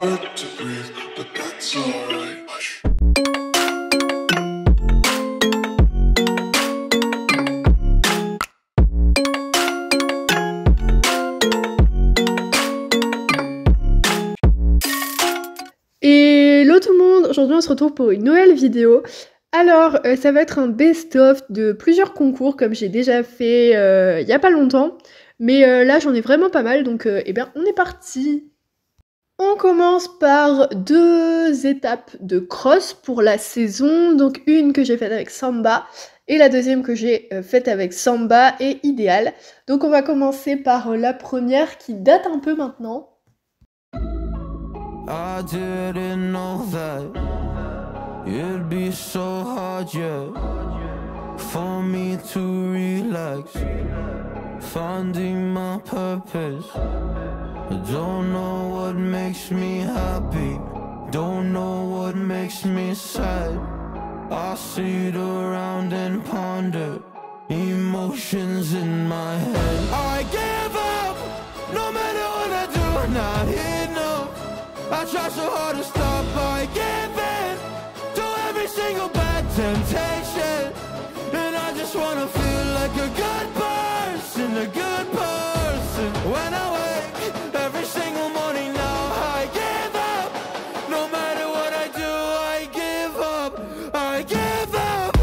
hard to breathe, but that's alright. Hush. Hello tout le monde, aujourd'hui on se retrouve pour une nouvelle vidéo. Alors ça va être un best-of de plusieurs concours comme j'ai déjà fait il y a pas longtemps. Mais là j'en ai vraiment pas mal donc eh bien on est parti. On commence par 2 étapes de cross pour la saison. Donc une que j'ai faite avec Samba et la deuxième que j'ai faite avec Samba et Idéal. Donc on va commencer par la première qui date un peu maintenant. I didn't know that it'd be so hard, yeah, for me to relax, finding my purpose. I don't know what makes me happy, don't know what makes me sad. I sit around and ponder emotions in my head. I give up, no matter what I do, not enough. I try so hard to stop, I give in to every single bad temptation. And I just wanna feel like a good person, a good person. When I wake every single morning now, I give up. No matter what I do, I give up, I give up.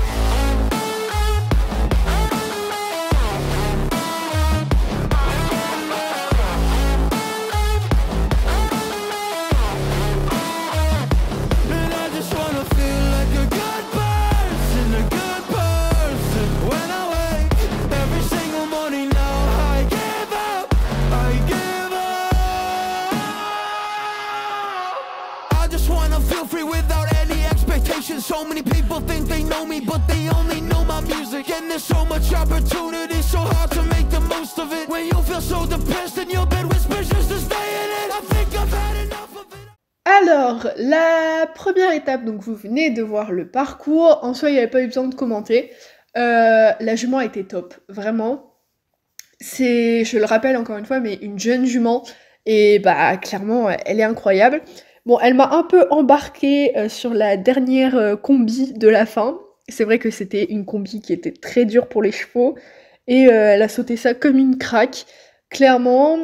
So many people think they know me, but they only know my music. And there's so much opportunity, so hard to make the most of it. When you feel so depressed in your bed, whispers just to stay in it. I think I've had enough of it. Alors, la première étape, donc vous venez de voir le parcours. En soi, il n'y avait pas eu besoin de commenter. La jument était top, vraiment. C'est, je le rappelle encore une fois, mais une jeune jument. Et bah, clairement, elle est incroyable. Bon, elle m'a un peu embarquée sur la dernière combi de la fin. C'est vrai que c'était une combi qui était très dure pour les chevaux. Et elle a sauté ça comme une craque. Clairement,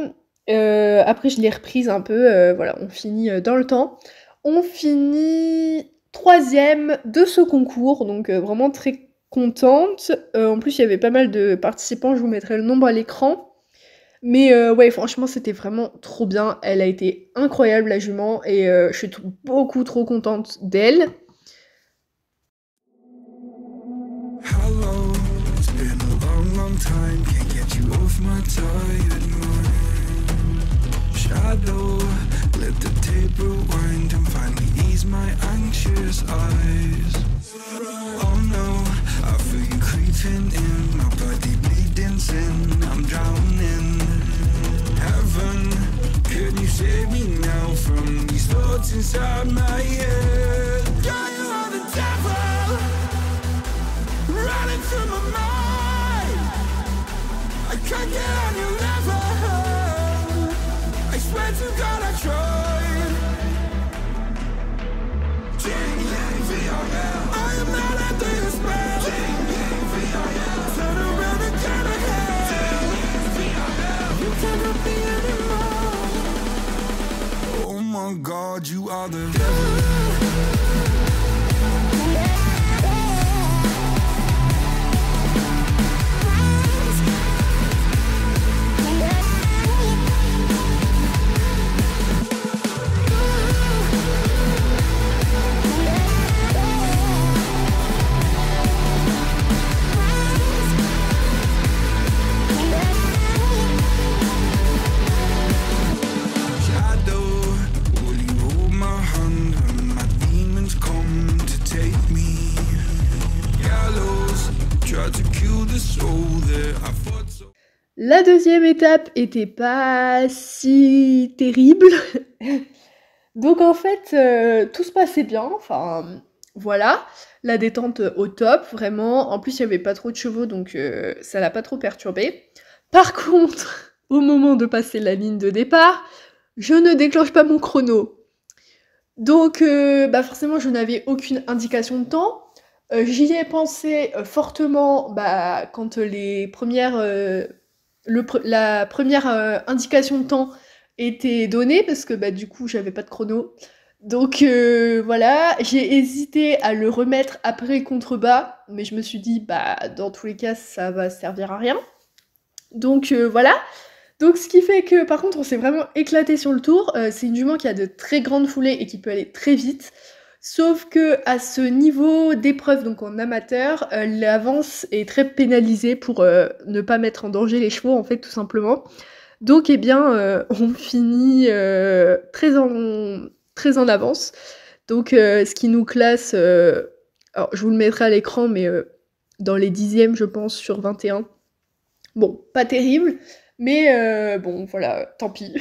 après je l'ai reprise un peu. Voilà, on finit dans le temps. On finit 3e de ce concours. Donc vraiment très contente. En plus, il y avait pas mal de participants. Je vous mettrai le nombre à l'écran. Mais ouais, franchement, c'était vraiment trop bien. Elle a été incroyable, la jument, et je suis beaucoup trop contente d'elle. Hello, it's been a long, long time. Can't get you off my tired mind. Shadow, let the tape rewind and finally ease my anxious eyes. Oh no, I feel you creeping in, my body bleeding sin. I'm drowning. Heaven, can you save me now from these thoughts inside my head? Yeah, you are the devil running through my mind. I can't get on your level. I swear to God I tried. I am not under your spell. Turn around and turn ahead. You cannot be anymore. Oh my God, you are the devil. La deuxième étape était pas si terrible. Donc en fait, tout se passait bien, enfin voilà. La détente au top, vraiment. En plus, il y avait pas trop de chevaux, donc ça l'a pas trop perturbé. Par contre, au moment de passer la ligne de départ, je ne déclenche pas mon chrono. Donc bah forcément je n'avais aucune indication de temps. J'y ai pensé fortement bah, quand la première indication de temps était donnée, parce que bah, du coup j'avais pas de chrono. Donc voilà, j'ai hésité à le remettre après contrebas, mais je me suis dit bah dans tous les cas ça va servir à rien. Donc voilà. Donc ce qui fait que par contre on s'est vraiment éclaté sur le tour. C'est une jument qui a de très grandes foulées et qui peut aller très vite. Sauf que à ce niveau d'épreuve, donc en amateur, l'avance est très pénalisée pour ne pas mettre en danger les chevaux en fait tout simplement. Donc eh bien on finit très en avance. Donc ce qui nous classe, alors je vous le mettrai à l'écran, mais dans les dixièmes je pense sur 21. Bon, pas terrible, mais bon voilà, tant pis.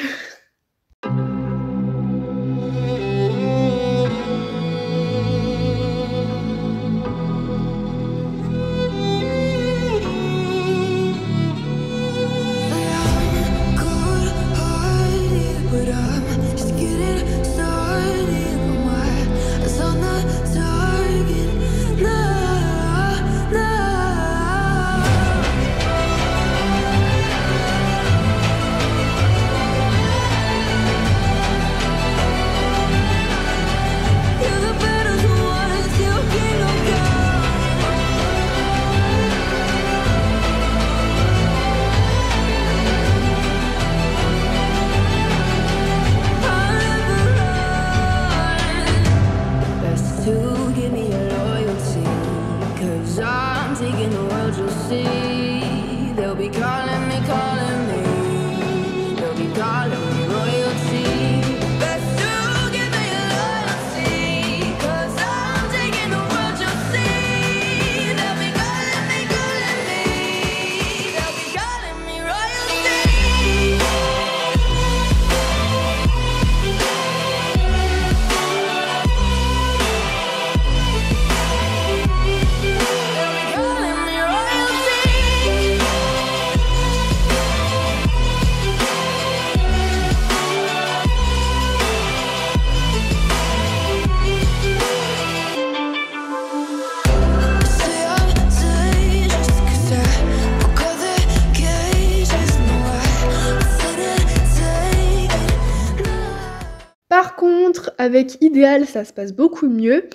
Par contre, avec Idéal, ça se passe beaucoup mieux.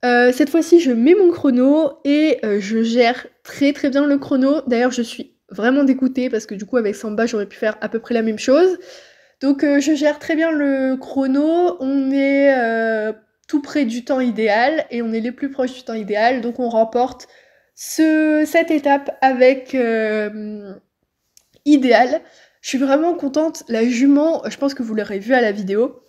Cette fois-ci, je mets mon chrono et je gère très très bien le chrono. D'ailleurs, je suis vraiment dégoûtée parce que du coup, avec Samba, j'aurais pu faire à peu près la même chose. Donc, je gère très bien le chrono. On est tout près du temps idéal et on est les plus proches du temps idéal. Donc, on remporte cette étape avec Idéal. Je suis vraiment contente. La jument, je pense que vous l'aurez vu à la vidéo.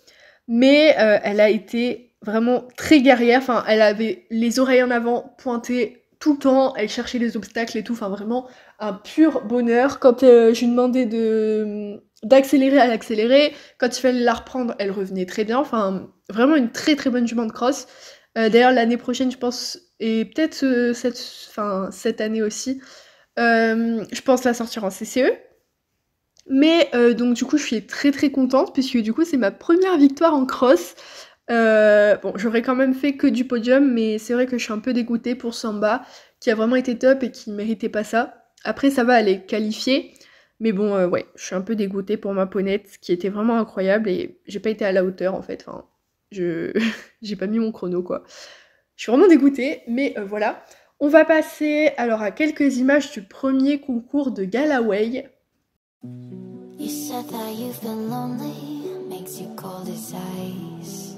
Mais elle a été vraiment très guerrière, enfin elle avait les oreilles en avant pointées tout le temps, elle cherchait les obstacles et tout, enfin vraiment un pur bonheur. Quand je lui demandais d'accélérer, elle accélérait, quand il fallait la reprendre, elle revenait très bien, enfin vraiment une très très bonne jument de cross. D'ailleurs l'année prochaine je pense, et peut-être cette année aussi, je pense la sortir en CCE. Mais donc du coup je suis très très contente puisque du coup c'est ma première victoire en cross. Bon j'aurais quand même fait que du podium, mais c'est vrai que je suis un peu dégoûtée pour Samba qui a vraiment été top et qui méritait pas ça. Après ça va, elle est qualifiée, mais bon ouais, je suis un peu dégoûtée pour ma ponette qui était vraiment incroyable et j'ai pas été à la hauteur en fait, enfin j'ai pas mis mon chrono quoi. Je suis vraiment dégoûtée, mais voilà. On va passer alors à quelques images du premier concours de Galloway. You said that you've been lonely, makes you cold as ice.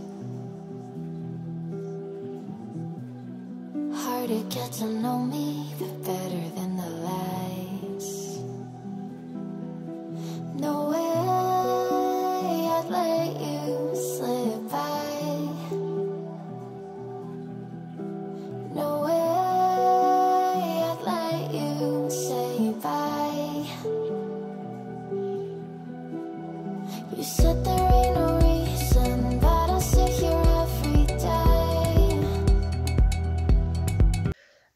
Hard to get to know me, but better than the lies. No way I'd let you slip by. No way I'd let you say bye. You said there ain't no reason, but I'll sit here every day.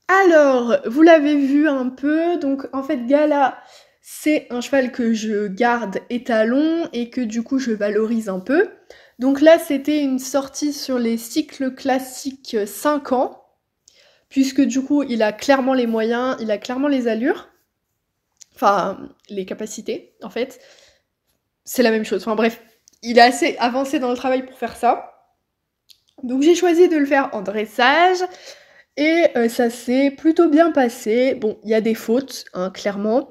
Alors, vous l'avez vu un peu, donc en fait Gala, c'est un cheval que je garde étalon et que du coup je valorise un peu. Donc là, c'était une sortie sur les cycles classiques 5 ans, puisque du coup, il a clairement les moyens, il a clairement les allures, enfin, les capacités, en fait. C'est la même chose. Enfin bref, il est assez avancé dans le travail pour faire ça. Donc j'ai choisi de le faire en dressage, et ça s'est plutôt bien passé. Bon, il y a des fautes, hein, clairement.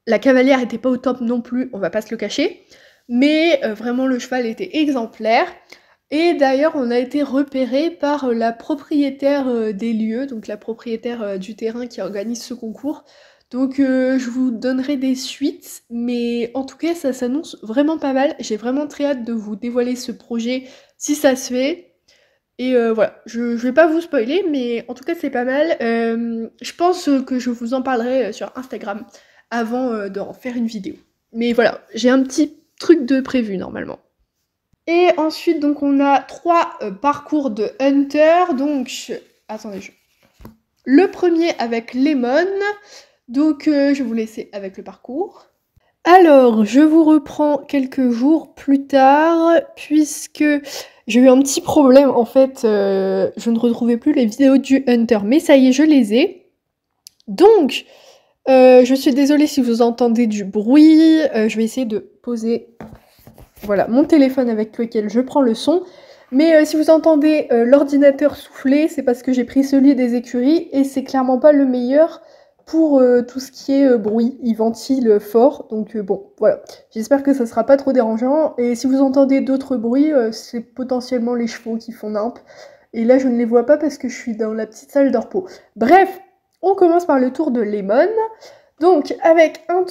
La cavalière était pas au top non plus, on va pas se le cacher. Mais vraiment, le cheval était exemplaire. Et d'ailleurs, on a été repéré par la propriétaire des lieux, donc la propriétaire du terrain qui organise ce concours. Donc je vous donnerai des suites, mais en tout cas, ça s'annonce vraiment pas mal. J'ai vraiment très hâte de vous dévoiler ce projet si ça se fait. Et voilà, je vais pas vous spoiler, mais en tout cas, c'est pas mal. Je pense que je vous en parlerai sur Instagram avant d'en faire une vidéo. Mais voilà, j'ai un petit truc de prévu normalement. Et ensuite, donc, on a 3 parcours de Hunter. Donc, attendez, le premier avec Lemon. Donc, je vais vous laisser avec le parcours. Alors, je vous reprends quelques jours plus tard, puisque j'ai eu un petit problème. En fait, je ne retrouvais plus les vidéos du Hunter, mais ça y est, je les ai. Donc, je suis désolée si vous entendez du bruit. Je vais essayer de poser, voilà, mon téléphone avec lequel je prends le son. Mais si vous entendez l'ordinateur souffler, c'est parce que j'ai pris celui des écuries et c'est clairement pas le meilleur pour tout ce qui est bruit. Il ventile fort, donc bon, voilà. J'espère que ça sera pas trop dérangeant. Et si vous entendez d'autres bruits, c'est potentiellement les chevaux qui font nimp. Et là, je ne les vois pas parce que je suis dans la petite salle de repos. Bref, on commence par le tour de Lemon. Donc, avec un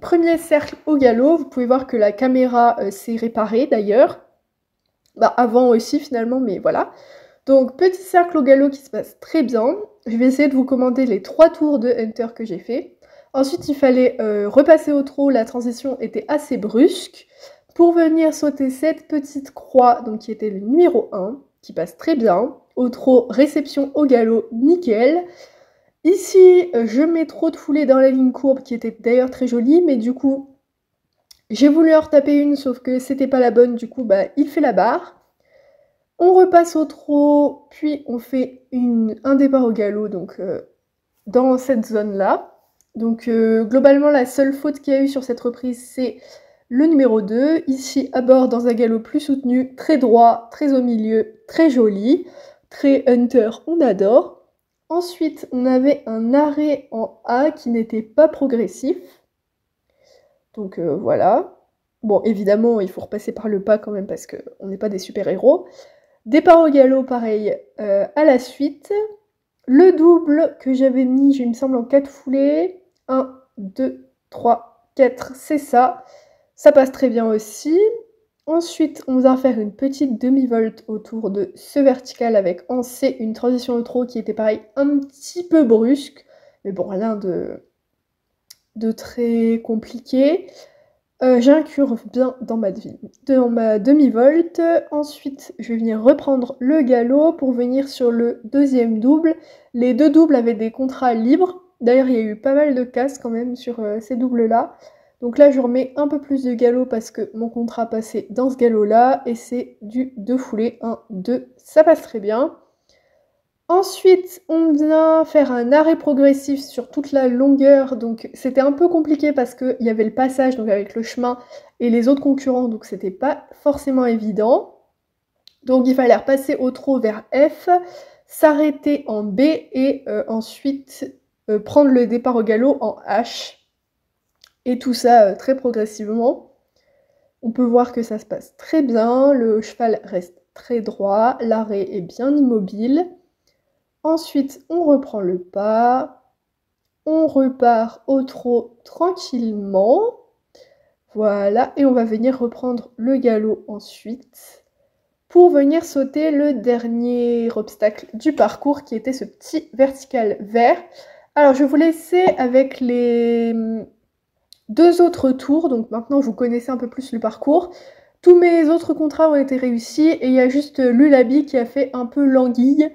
premier cercle au galop, vous pouvez voir que la caméra s'est réparée d'ailleurs. Bah, avant aussi finalement, mais voilà. Donc, petit cercle au galop qui se passe très bien. Je vais essayer de vous commander les 3 tours de Hunter que j'ai fait. Ensuite, il fallait repasser au trot. La transition était assez brusque. Pour venir sauter cette petite croix, donc qui était le numéro 1, qui passe très bien. Au trot, réception au galop, nickel. Ici, je mets trop de foulée dans la ligne courbe, qui était d'ailleurs très jolie, mais du coup, j'ai voulu en retaper une, sauf que c'était pas la bonne, du coup, bah, il fait la barre. On repasse au trot, puis on fait un départ au galop, donc dans cette zone-là. Donc globalement, la seule faute qu'il y a eu sur cette reprise, c'est le numéro 2. Ici, à bord, dans un galop plus soutenu, très droit, très au milieu, très joli. Très Hunter, on adore. Ensuite, on avait un arrêt en A qui n'était pas progressif. Donc voilà. Bon, évidemment, il faut repasser par le pas quand même parce qu'on n'est pas des super-héros. Départ au galop, pareil, à la suite. Le double que j'avais mis, il me semble, en 4 foulées. 1, 2, 3, 4, c'est ça. Ça passe très bien aussi. Ensuite, on va faire une petite demi-volte autour de ce vertical avec en C une transition au trot qui était pareil un petit peu brusque. Mais bon, rien de très compliqué. J'incurve bien dans ma demi-volte. Ensuite, je vais venir reprendre le galop pour venir sur le deuxième double. Les 2 doubles avaient des contrats libres. D'ailleurs, il y a eu pas mal de casses quand même sur ces doubles-là. Donc là, je remets un peu plus de galop parce que mon contrat passait dans ce galop-là. Et c'est du 2 foulées. 1, 2, ça passe très bien. Ensuite, on vient faire un arrêt progressif sur toute la longueur, donc c'était un peu compliqué parce qu'il y avait le passage donc avec le chemin et les autres concurrents, donc c'était pas forcément évident. Donc il fallait repasser au trot vers F, s'arrêter en B et ensuite prendre le départ au galop en H. Et tout ça très progressivement. On peut voir que ça se passe très bien, le cheval reste très droit, l'arrêt est bien immobile. Ensuite, on reprend le pas, on repart au trot tranquillement, voilà, et on va venir reprendre le galop ensuite, pour venir sauter le dernier obstacle du parcours, qui était ce petit vertical vert. Alors, je vais vous laisser avec les 2 autres tours, donc maintenant vous connaissez un peu plus le parcours. Tous mes autres contrats ont été réussis, et il y a juste Lulabi qui a fait un peu l'anguille,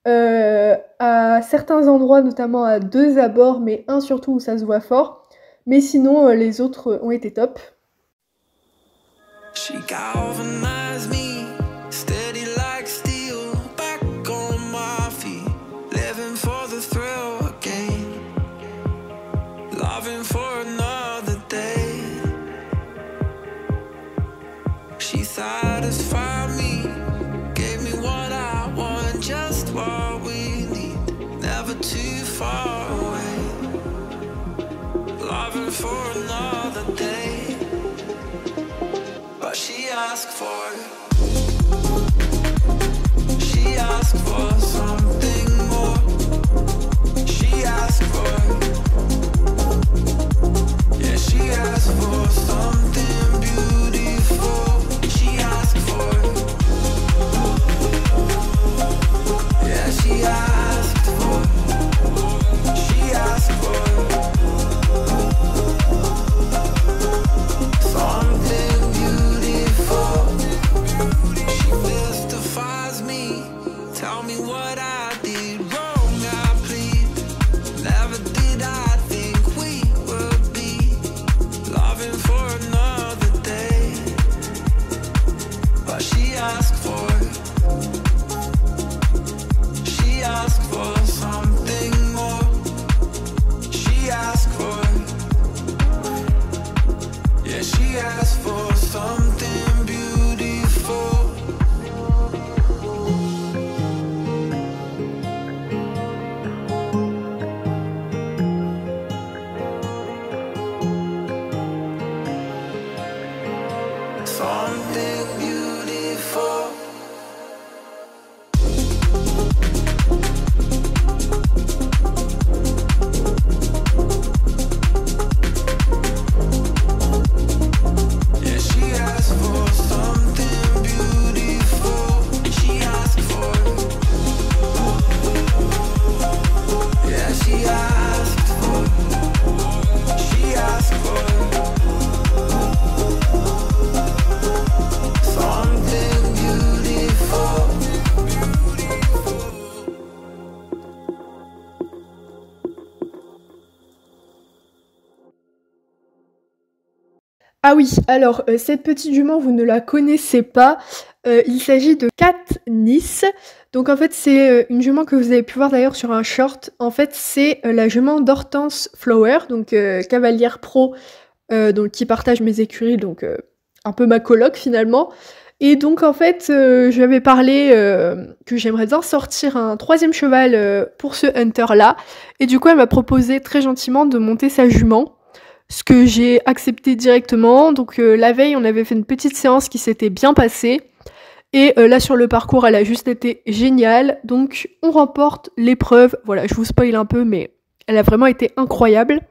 à certains endroits, notamment à 2 abords, mais un surtout où ça se voit fort. Mais sinon, les autres ont été top. She galvanized me, steady like steel, back on my feet, living for the thrill again, loving for another day. She satisfied me, gave me what I want, just what we need, never too far away, loving for another day. But she asked for something more. She asked for, yeah, she asked for something beautiful. She asked for, yeah, she asked for something beautiful. She mystifies me, tell me what I did wrong, I plead. Never did I think we would be loving for another day. But she asked for something more. She asked for, yeah, she asked for something beautiful. Something beautiful. Yeah, she asked for something beautiful. She asked for, yeah, she asked for something beautiful. Ah oui, alors cette petite jument, vous ne la connaissez pas. Il s'agit de Katniss. Donc en fait, c'est une jument que vous avez pu voir d'ailleurs sur un short. En fait, c'est la jument d'Hortense Flower, donc cavalière pro, donc qui partage mes écuries, donc un peu ma coloc finalement. Et donc en fait, je lui avais parlé que j'aimerais bien sortir un 3e cheval pour ce hunter-là. Et du coup, elle m'a proposé très gentiment de monter sa jument. Ce que j'ai accepté directement. Donc la veille, on avait fait une petite séance qui s'était bien passée. Et là, sur le parcours, elle a juste été géniale. Donc on remporte l'épreuve. Voilà, je vous spoil un peu, mais elle a vraiment été incroyable.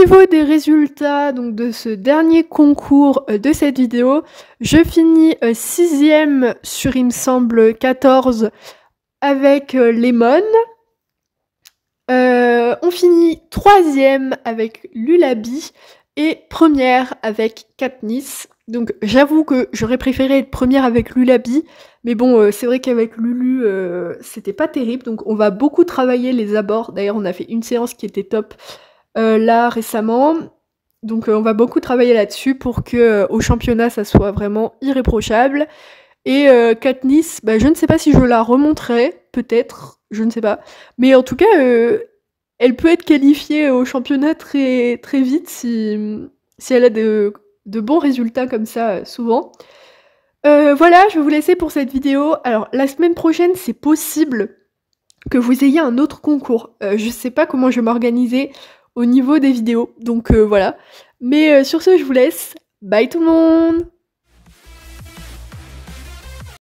niveau des résultats donc de ce dernier concours de cette vidéo, je finis 6e sur, il me semble, 14 avec Lemon. On finit 3e avec Lulabi et première avec Katniss. Donc j'avoue que j'aurais préféré être première avec Lulabi, mais bon, c'est vrai qu'avec Lulu, c'était pas terrible, donc on va beaucoup travailler les abords. D'ailleurs, on a fait une séance qui était top là récemment, donc on va beaucoup travailler là-dessus pour que au championnat ça soit vraiment irréprochable. Et Katniss, bah, je ne sais pas si je la remonterai, peut-être, je ne sais pas, mais en tout cas, elle peut être qualifiée au championnat très, très vite si elle a de bons résultats comme ça souvent. Voilà, je vais vous laisser pour cette vidéo. Alors, la semaine prochaine, c'est possible que vous ayez un autre concours. Je sais pas comment je vais m'organiser au niveau des vidéos, donc voilà. Mais sur ce, je vous laisse. Bye tout le monde!